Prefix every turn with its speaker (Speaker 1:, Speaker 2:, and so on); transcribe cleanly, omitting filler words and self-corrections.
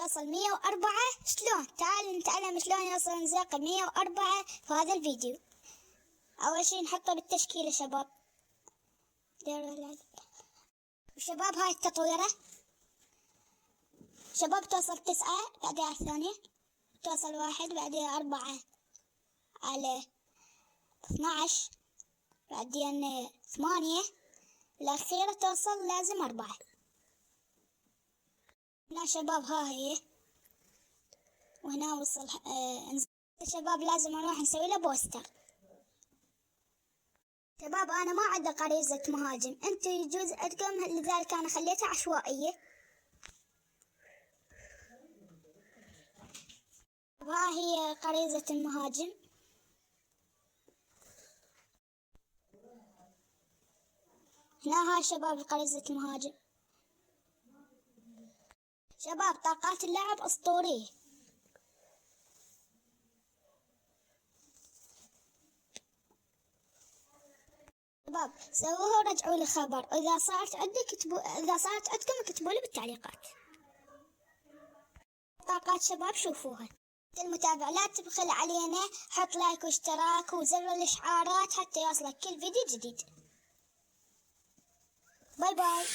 Speaker 1: يوصل 104. شلون؟ تعال نتعلم شلون يوصل نزاق 104 في هذا الفيديو. أول شي نحطه بالتشكيلة شباب. شباب هاي التطويرة شباب توصل 9، بعدين على الثانية توصل 1، بعدين 4 على 12، بعدين 8، الأخيرة توصل لازم 4. هنا شباب ها هي، وهنا وصل شباب لازم نروح نسوي له بوستر. شباب أنا ما عندي غريزة مهاجم، أنتوا يجوز عندكم، لذلك أنا خليتها عشوائية. ها هي غريزة المهاجم. هنا ها شباب غريزة المهاجم. شباب طاقات اللاعب أسطورية. شباب سووها ورجعوا لي خبر، إذا صارت عندكم اكتبوا لي بالتعليقات. طاقات شباب شوفوها. المتابع لا تبخل علينا، حط لايك واشتراك وزر الإشعارات حتى يوصلك كل فيديو جديد. باي باي.